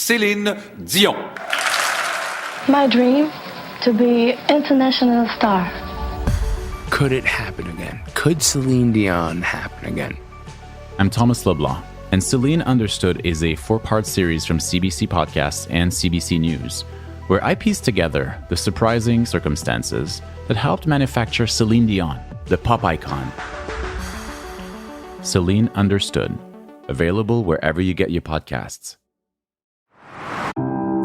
Céline Dion. My dream, to be international star. Could it happen again? Could Celine Dion happen again? I'm Thomas Leblanc, and Celine Understood is a 4-part series from CBC Podcasts and CBC News, where I piece together the surprising circumstances that helped manufacture Celine Dion, the pop icon. Celine Understood, available wherever you get your podcasts.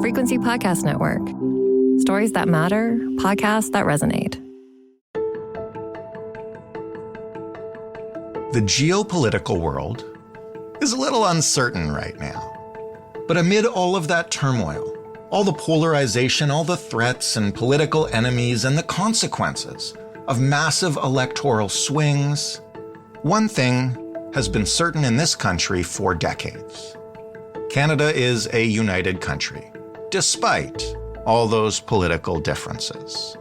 Frequency Podcast Network. Stories that matter, podcasts that resonate. The geopolitical world is a little uncertain right now. But amid all of that turmoil, all the polarization, all the threats and political enemies and the consequences of massive electoral swings, one thing has been certain in this country for decades. Canada is a united country, despite all those political differences.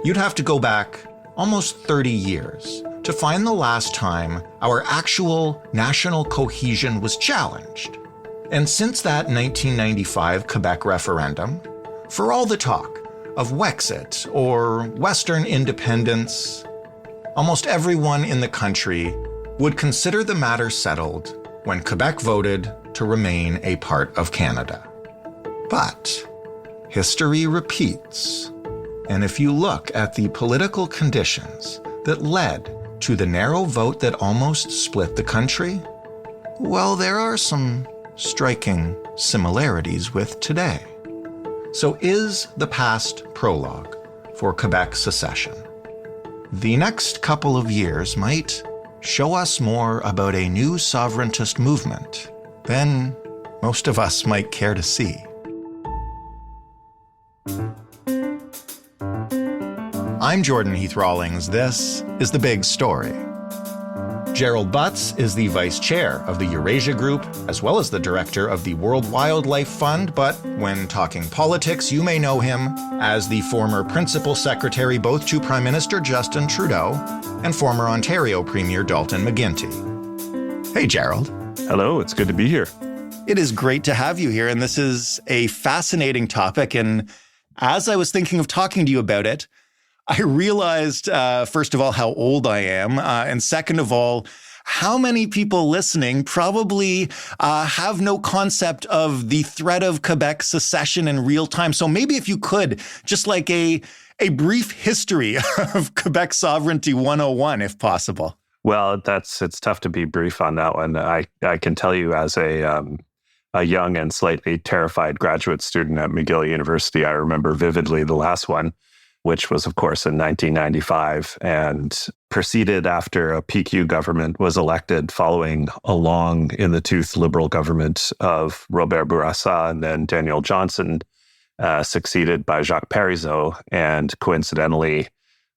You'd have to go back almost 30 years to find the last time our actual national cohesion was challenged. And since that 1995 Quebec referendum, for all the talk of Wexit or Western independence, almost everyone in the country would consider the matter settled when Quebec voted to remain a part of Canada. But history repeats. And if you look at the political conditions that led to the narrow vote that almost split the country, well, there are some striking similarities with today. So is the past prologue for Quebec secession? The next couple of years might show us more about a new sovereigntist movement than most of us might care to see. I'm Jordan Heath Rawlings. This is The Big Story. Gerald Butts is the vice chair of the Eurasia Group, as well as the director of the World Wildlife Fund, but when talking politics, you may know him as the former principal secretary both to Prime Minister Justin Trudeau and former Ontario Premier Dalton McGuinty. Hey, Gerald. Hello, it's good to be here. It is great to have you here, and this is a fascinating topic. And as I was thinking of talking to you about it, I realized, first of all, how old I am, and second of all, how many people listening probably have no concept of the threat of Quebec secession in real time. So maybe if you could, just like a brief history of Quebec Sovereignty 101, if possible. Well, it's tough to be brief on that one. I can tell you as a young and slightly terrified graduate student at McGill University, I remember vividly the last one, which was, of course, in 1995, and proceeded after a PQ government was elected following a long-in-the-tooth Liberal government of Robert Bourassa and then Daniel Johnson, succeeded by Jacques Parizeau. And coincidentally,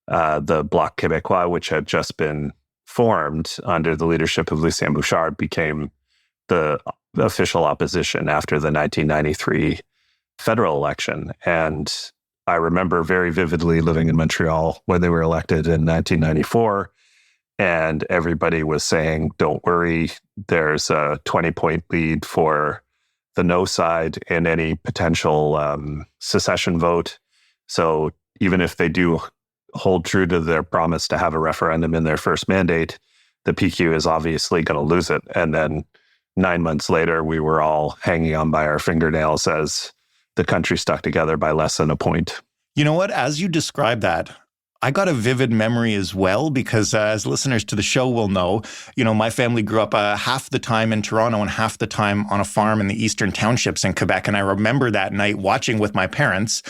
the Bloc Québécois, which had just been formed under the leadership of Lucien Bouchard, became the official opposition after the 1993 federal election. And I remember very vividly living in Montreal when they were elected in 1994, and everybody was saying, don't worry, there's a 20-point lead for the no side in any potential secession vote. So even if they do hold true to their promise to have a referendum in their first mandate, the PQ is obviously going to lose it. And then 9 months later, we were all hanging on by our fingernails as the country stuck together by less than a point. You know what? As you describe that, I got a vivid memory as well, because as listeners to the show will know, my family grew up half the time in Toronto and half the time on a farm in the eastern townships in Quebec. And I remember that night watching with my parents,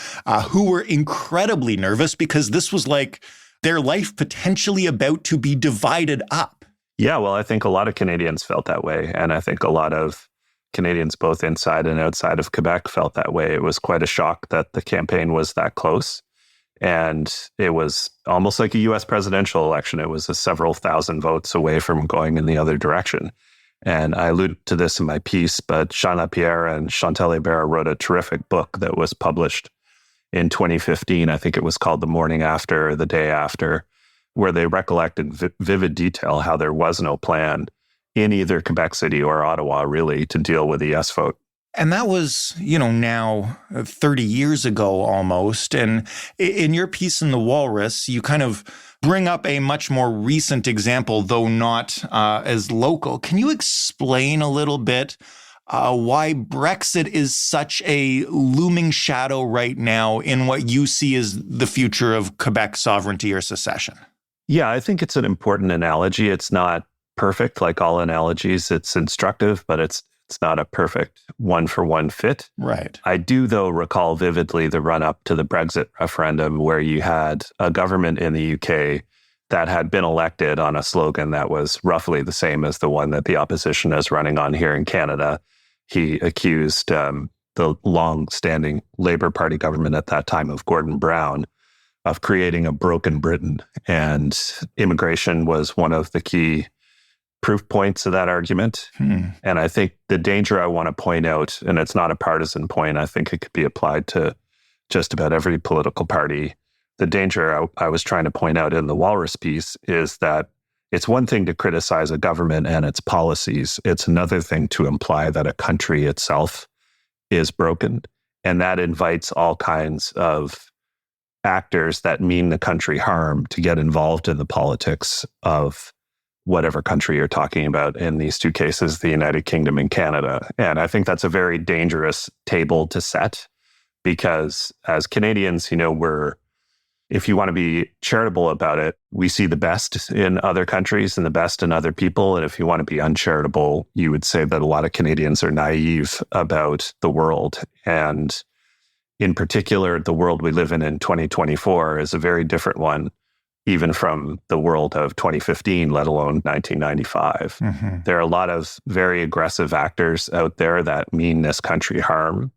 who were incredibly nervous because this was like their life potentially about to be divided up. Yeah, well, I think a lot of Canadians felt that way. And I think a lot of Canadians both inside and outside of Quebec felt that way. It was quite a shock that the campaign was that close. And it was almost like a U.S. presidential election. It was several thousand votes away from going in the other direction. And I alluded to this in my piece, but Jean Lapierre and Chantal Hébert wrote a terrific book that was published in 2015. I think it was called The Morning After, The Day After, where they recollect in vivid detail how there was no plan in either Quebec City or Ottawa, really, to deal with the yes vote. And that was, now 30 years ago almost. And in your piece in The Walrus, you kind of bring up a much more recent example, though not as local. Can you explain a little bit why Brexit is such a looming shadow right now in what you see as the future of Quebec sovereignty or secession? Yeah, I think it's an important analogy. It's not perfect like all analogies. It's instructive, but it's not a perfect one-for-one fit. Right. I do, though, recall vividly the run-up to the Brexit referendum where you had a government in the UK that had been elected on a slogan that was roughly the same as the one that the opposition is running on here in Canada. He accused the long-standing Labour Party government at that time of Gordon Brown of creating a broken Britain. And immigration was one of the key proof points of that argument. And I think the danger I want to point out, and it's not a partisan point, I think it could be applied to just about every political party. The danger I was trying to point out in the Walrus piece is that it's one thing to criticize a government and its policies. It's another thing to imply that a country itself is broken. And that invites all kinds of actors that mean the country harm to get involved in the politics of whatever country you're talking about, in these two cases, the United Kingdom and Canada. And I think that's a very dangerous table to set because as Canadians, if you want to be charitable about it, we see the best in other countries and the best in other people. And if you want to be uncharitable, you would say that a lot of Canadians are naive about the world. And in particular, the world we live in 2024 is a very different one, even from the world of 2015, let alone 1995. There are a lot of very aggressive actors out there that mean this country harm.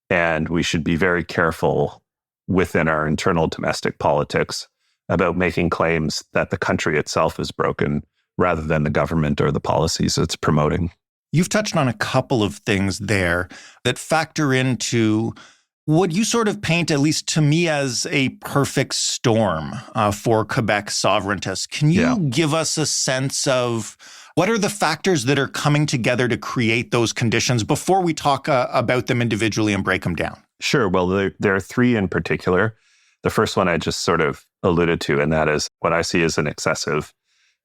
And we should be very careful within our internal domestic politics about making claims that the country itself is broken rather than the government or the policies it's promoting. You've touched on a couple of things there that factor into what you sort of paint, at least to me, as a perfect storm for Quebec sovereigntists. Can you give us a sense of what are the factors that are coming together to create those conditions before we talk about them individually and break them down? Sure. Well, there are three in particular. The first one I just sort of alluded to, and that is what I see as an excessive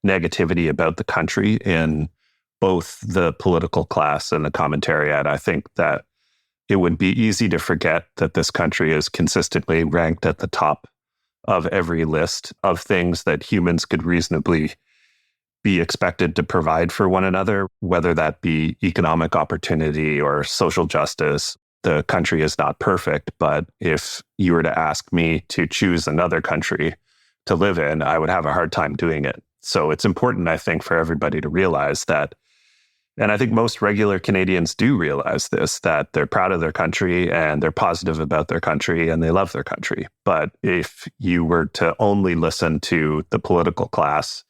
negativity about the country in both the political class and the commentariat. I think that it would be easy to forget that this country is consistently ranked at the top of every list of things that humans could reasonably be expected to provide for one another, whether that be economic opportunity or social justice. The country is not perfect, but if you were to ask me to choose another country to live in, I would have a hard time doing it. So it's important, I think, for everybody to realize that. And I think most regular Canadians do realize this, that they're proud of their country and they're positive about their country and they love their country. But if you were to only listen to the political class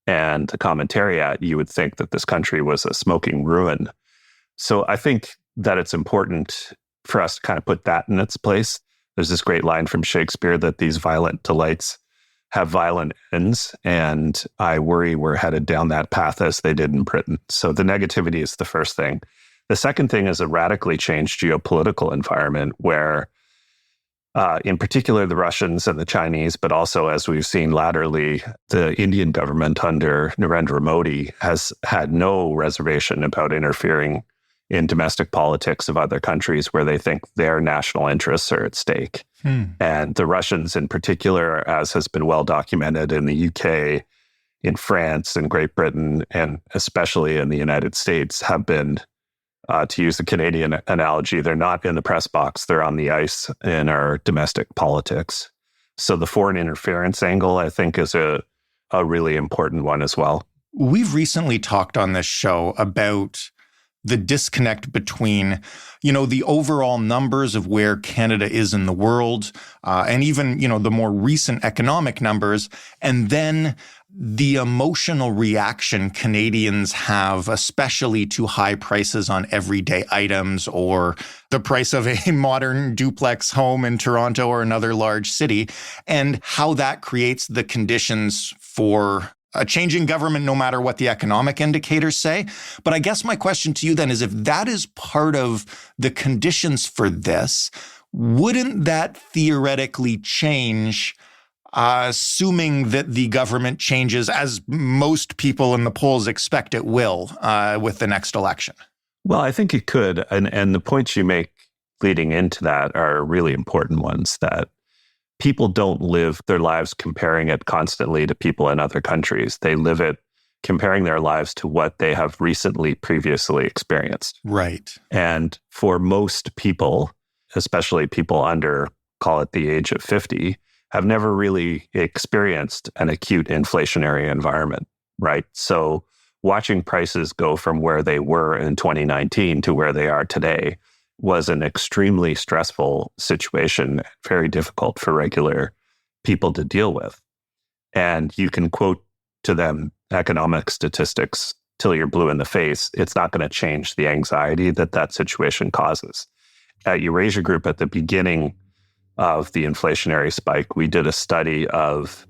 and the commentariat, you would think that this country was a smoking ruin. So I think that it's important for us to kind of put that in its place. There's this great line from Shakespeare that these violent delights have violent ends, and I worry we're headed down that path as they did in Britain. So the negativity is the first thing. The second thing is a radically changed geopolitical environment where, in particular, the Russians and the Chinese, but also, as we've seen latterly, the Indian government under Narendra Modi has had no reservation about interfering in domestic politics of other countries where they think their national interests are at stake. And the Russians in particular, as has been well documented in the UK, in France, in Great Britain, and especially in the United States, have been, to use the Canadian analogy, they're not in the press box, they're on the ice in our domestic politics. So the foreign interference angle, I think, is a really important one as well. We've recently talked on this show about the disconnect between, the overall numbers of where Canada is in the world, and even, the more recent economic numbers, and then the emotional reaction Canadians have, especially to high prices on everyday items or the price of a modern duplex home in Toronto or another large city, and how that creates the conditions for a changing government no matter what the economic indicators say. But I guess my question to you then is, if that is part of the conditions for this, wouldn't that theoretically change, assuming that the government changes as most people in the polls expect it will with the next election? Well, I think it could. And the points you make leading into that are really important ones, that people don't live their lives comparing it constantly to people in other countries. They live it comparing their lives to what they have previously experienced. Right. And for most people, especially people under, call it the age of 50, have never really experienced an acute inflationary environment, right? So watching prices go from where they were in 2019 to where they are today was an extremely stressful situation, very difficult for regular people to deal with. And you can quote to them economic statistics till you're blue in the face. It's not going to change the anxiety that situation causes. At Eurasia Group, at the beginning of the inflationary spike, we did a study of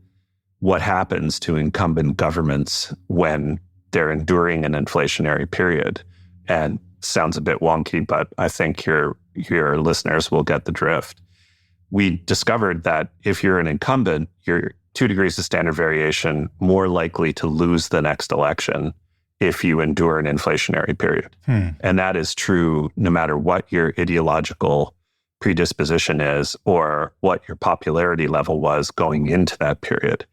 what happens to incumbent governments when they're enduring an inflationary period. And sounds a bit wonky, but I think your listeners will get the drift. We discovered that if you're an incumbent, you're 2 degrees of standard variation more likely to lose the next election if you endure an inflationary period. And that is true no matter what your ideological predisposition is or what your popularity level was going into that period.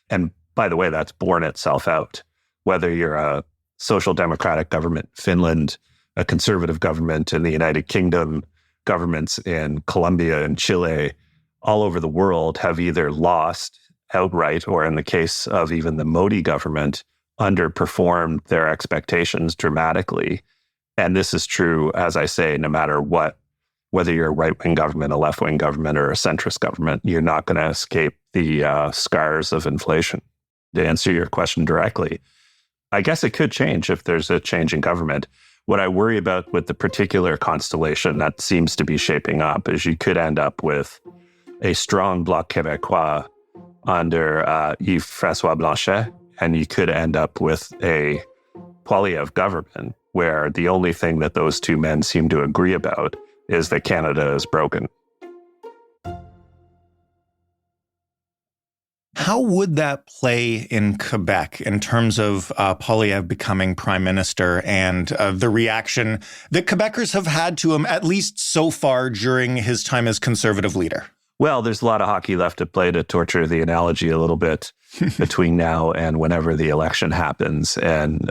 And by the way, that's borne itself out. Whether you're a social democratic government, Finland, a conservative government in the United Kingdom, governments in Colombia and Chile, all over the world have either lost outright, or in the case of even the Modi government, underperformed their expectations dramatically. And this is true, as I say, no matter what, whether you're a right-wing government, a left-wing government, or a centrist government, you're not going to escape the scars of inflation. To answer your question directly, I guess it could change if there's a change in government. What I worry about with the particular constellation that seems to be shaping up is you could end up with a strong Bloc Québécois under Yves-François Blanchet, and you could end up with a Poilievre government where the only thing that those two men seem to agree about is that Canada is broken. How would that play in Quebec in terms of Poilievre becoming prime minister and the reaction that Quebecers have had to him, at least so far during his time as conservative leader? Well, there's a lot of hockey left to play, to torture the analogy a little bit between now and whenever the election happens. And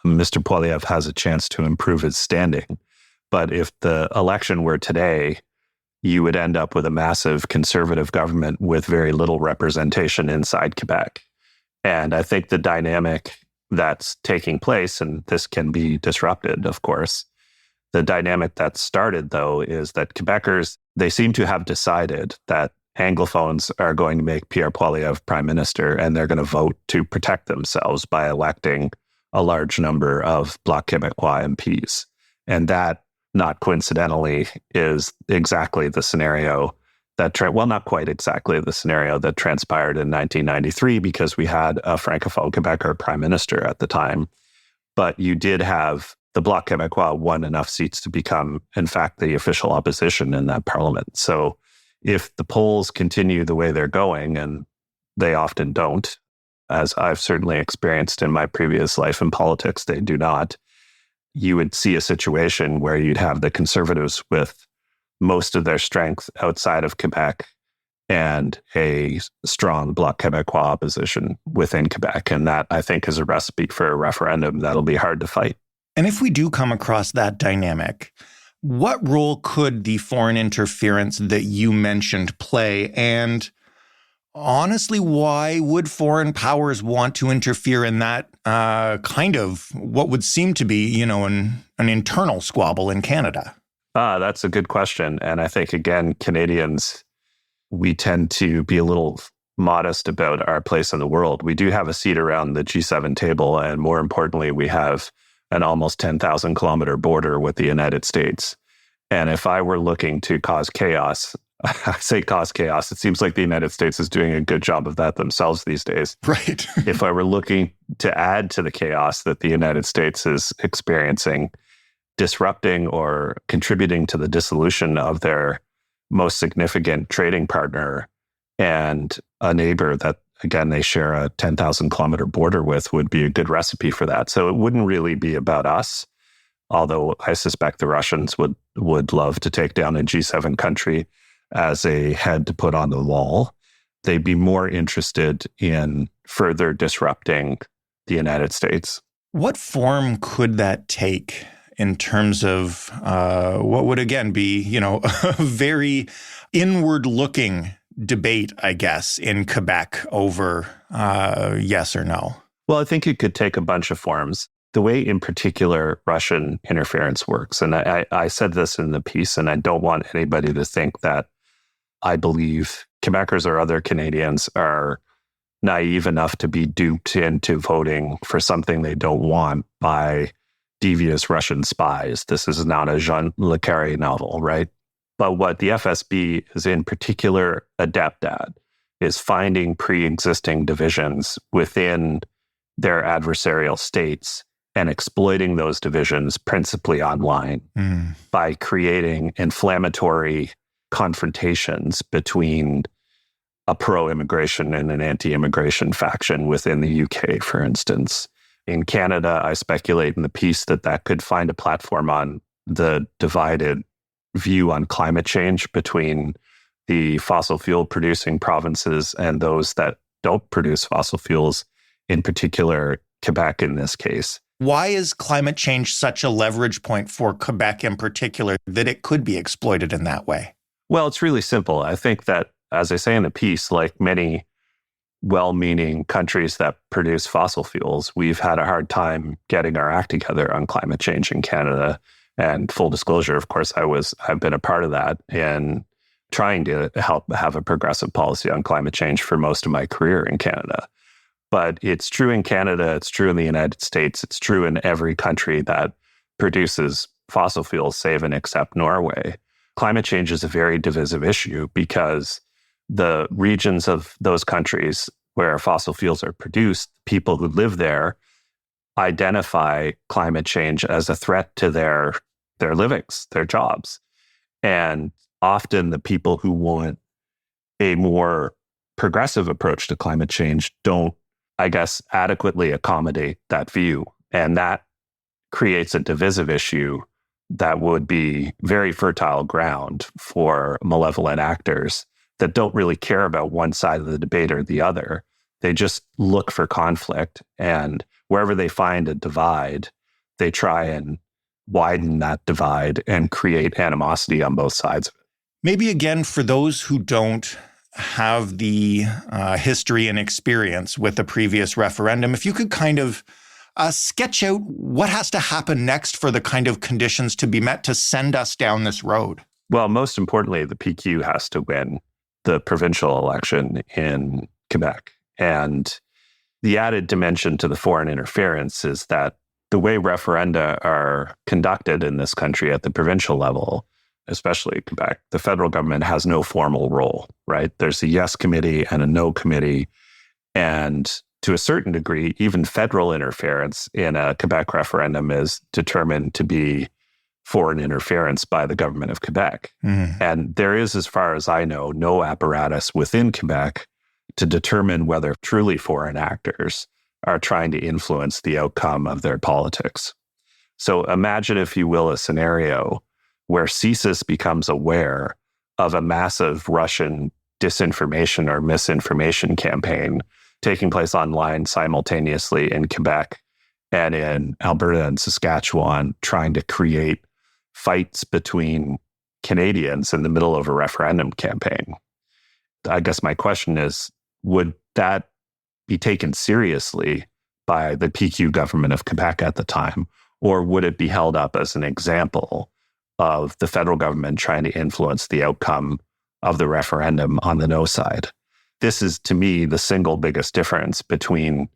Mr. Poilievre has a chance to improve his standing. But if the election were today, you would end up with a massive conservative government with very little representation inside Quebec. And I think the dynamic that's taking place, and this can be disrupted, of course, the dynamic that started, though, is that Quebecers, they seem to have decided that Anglophones are going to make Pierre Poilievre prime minister, and they're going to vote to protect themselves by electing a large number of Bloc Québécois MPs. And that, not coincidentally, is exactly the scenario that, not quite exactly the scenario that transpired in 1993, because we had a Francophone Quebecer prime minister at the time. But you did have the Bloc Québécois won enough seats to become, in fact, the official opposition in that parliament. So if the polls continue the way they're going, and they often don't, as I've certainly experienced in my previous life in politics, they do not, you would see a situation where you'd have the Conservatives with most of their strength outside of Quebec and a strong Bloc Québécois opposition within Quebec. And that, I think, is a recipe for a referendum that'll be hard to fight. And if we do come across that dynamic, what role could the foreign interference that you mentioned play? And honestly, why would foreign powers want to interfere in that kind of what would seem to be, an internal squabble in Canada? That's a good question. And I think, again, Canadians, we tend to be a little modest about our place in the world. We do have a seat around the G7 table. And more importantly, we have an almost 10,000 kilometer border with the United States. And if I were looking to cause chaos, I say cause chaos. It seems like the United States is doing a good job of that themselves these days. Right. If I were looking to add to the chaos that the United States is experiencing, disrupting or contributing to the dissolution of their most significant trading partner and a neighbor that, again, they share a 10,000 kilometer border with, would be a good recipe for that. So it wouldn't really be about us, although I suspect the Russians would love to take down a G7 country as a head to put on the wall. They'd be more interested in further disrupting the United States. What form could that take in terms of what would, again, be, a very inward-looking debate, I guess, in Quebec over yes or no? Well, I think it could take a bunch of forms. The way, in particular, Russian interference works, and I said this in the piece, and I don't want anybody to think that I believe Quebecers or other Canadians are naive enough to be duped into voting for something they don't want by devious Russian spies. This is not a Jean Le Carré novel, right? But what the FSB is in particular adept at is finding pre-existing divisions within their adversarial states and exploiting those divisions principally online by creating inflammatory confrontations between a pro-immigration and an anti-immigration faction within the UK, for instance. In Canada, I speculate in the piece that could find a platform on the divided view on climate change between the fossil fuel producing provinces and those that don't produce fossil fuels, in particular, Quebec in this case. Why is climate change such a leverage point for Quebec in particular that it could be exploited in that way? Well, it's really simple. I think that, as I say in the piece, like many well-meaning countries that produce fossil fuels, we've had a hard time getting our act together on climate change in Canada. And full disclosure, of course, I've been a part of that in trying to help have a progressive policy on climate change for most of my career in Canada. But it's true in Canada, it's true in the United States, it's true in every country that produces fossil fuels, save and except Norway. Climate change is a very divisive issue because the regions of those countries where fossil fuels are produced, people who live there identify climate change as a threat to their livings, their jobs. And often the people who want a more progressive approach to climate change don't, I guess, adequately accommodate that view. And that creates a divisive issue that would be very fertile ground for malevolent actors that don't really care about one side of the debate or the other. They just look for conflict, and wherever they find a divide, they try and widen that divide and create animosity on both sides of it. Maybe again, for those who don't have the history and experience with the previous referendum, if you could kind of sketch out what has to happen next for the kind of conditions to be met to send us down this road. Well, most importantly, the PQ has to win the provincial election in Quebec. And the added dimension to the foreign interference is that the way referenda are conducted in this country at the provincial level, especially Quebec, the federal government has no formal role, right? There's a yes committee and a no committee. And to a certain degree, even federal interference in a Quebec referendum is determined to be foreign interference by the government of Quebec. And there is, as far as I know, no apparatus within Quebec to determine whether truly foreign actors are trying to influence the outcome of their politics. So imagine, if you will, a scenario where CSIS becomes aware of a massive Russian disinformation or misinformation campaign taking place online simultaneously in Quebec and in Alberta and Saskatchewan, trying to create fights between Canadians in the middle of a referendum campaign. I guess my question is, would that be taken seriously by the PQ government of Quebec at the time, or would it be held up as an example of the federal government trying to influence the outcome of the referendum on the no side? This is, to me, the single biggest difference between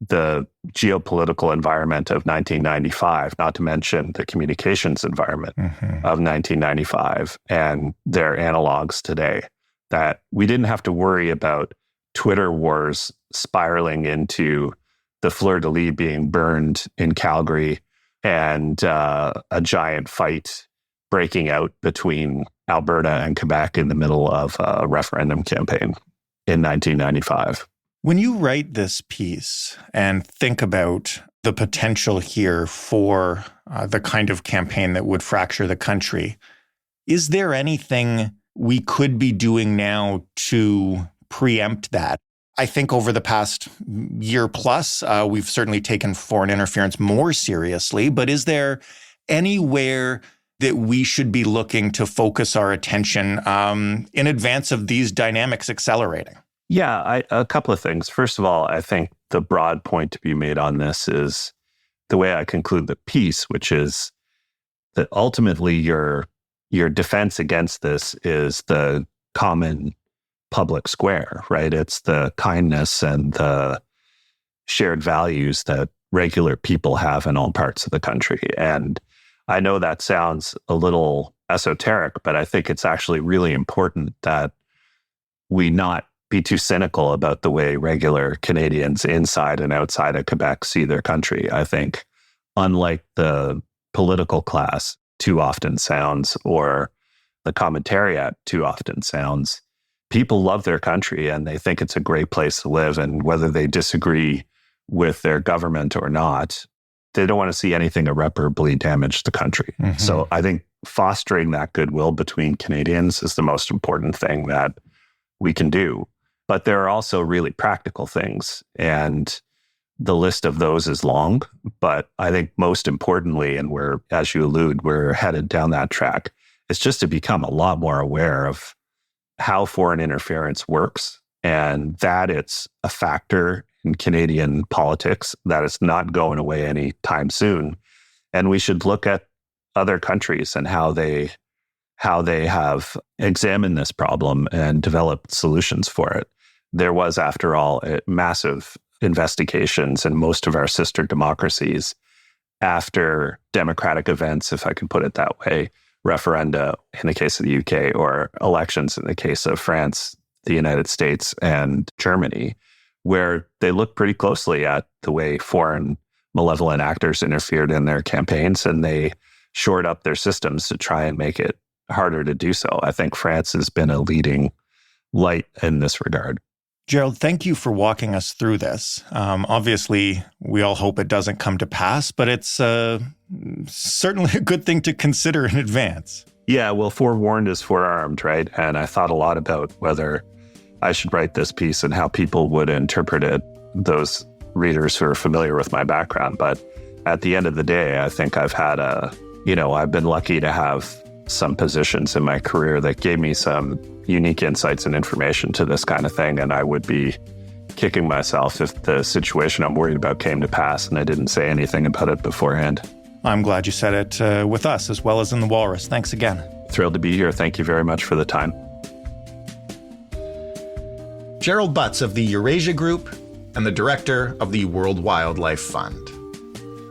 the geopolitical environment of 1995, not to mention the communications environment of 1995 and their analogs today, that we didn't have to worry about Twitter wars spiraling into the fleur-de-lis being burned in Calgary and a giant fight breaking out between Alberta and Quebec in the middle of a referendum campaign in 1995. When you write this piece and think about the potential here for the kind of campaign that would fracture the country, is there anything we could be doing now to preempt that? I think over the past year plus, we've certainly taken foreign interference more seriously, but is there anywhere that we should be looking to focus our attention in advance of these dynamics accelerating? Yeah, a couple of things. First of all, I think the broad point to be made on this is the way I conclude the piece, which is that ultimately your defense against this is the common public square, right? It's the kindness and the shared values that regular people have in all parts of the country. And I know that sounds a little esoteric, but I think it's actually really important that we not be too cynical about the way regular Canadians inside and outside of Quebec see their country. I think, unlike the political class too often sounds, or the commentariat too often sounds, people love their country and they think it's a great place to live. And whether they disagree with their government or not, they don't want to see anything irreparably damage the country. So I think fostering that goodwill between Canadians is the most important thing that we can do. But there are also really practical things, and the list of those is long. But I think most importantly, and we're, as you allude, we're headed down that track, is just to become a lot more aware of how foreign interference works, and that it's a factor in Canadian politics, that it's not going away anytime soon. And we should look at other countries and how they have examined this problem and developed solutions for it. There was, after all, massive investigations in most of our sister democracies after democratic events, if I can put it that way, referenda in the case of the UK, or elections in the case of France, the United States, and Germany, where they looked pretty closely at the way foreign malevolent actors interfered in their campaigns, and they shored up their systems to try and make it harder to do so. I think France has been a leading light in this regard. Gerald, thank you for walking us through this. Obviously, we all hope it doesn't come to pass, but it's certainly a good thing to consider in advance. Yeah, well, forewarned is forearmed, right? And I thought a lot about whether I should write this piece and how people would interpret it, those readers who are familiar with my background. But at the end of the day, I think I've been lucky to have some positions in my career that gave me some unique insights and information to this kind of thing. And I would be kicking myself if the situation I'm worried about came to pass and I didn't say anything about it beforehand. I'm glad you said it with us as well as in the Walrus. Thanks again. Thrilled to be here. Thank you very much for the time. Gerald Butts of the Eurasia Group and the director of the World Wildlife Fund.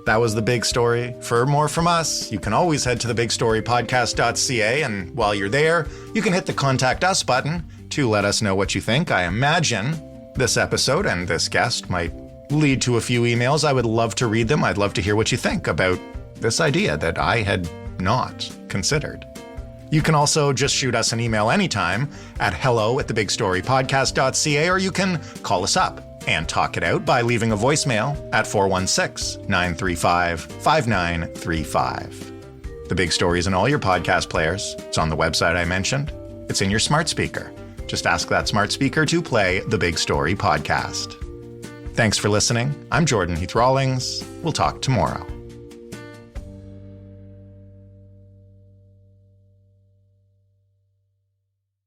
That was The Big Story. For more from us, you can always head to thebigstorypodcast.ca, and while you're there, you can hit the Contact Us button to let us know what you think. I imagine this episode and this guest might lead to a few emails. I would love to read them. I'd love to hear what you think about this idea that I had not considered. You can also just shoot us an email anytime at hello@thebigstorypodcast.ca, or you can call us up and talk it out by leaving a voicemail at 416-935-5935. The Big Story is in all your podcast players. It's on the website I mentioned. It's in your smart speaker. Just ask that smart speaker to play The Big Story podcast. Thanks for listening. I'm Jordan Heath Rawlings. We'll talk tomorrow.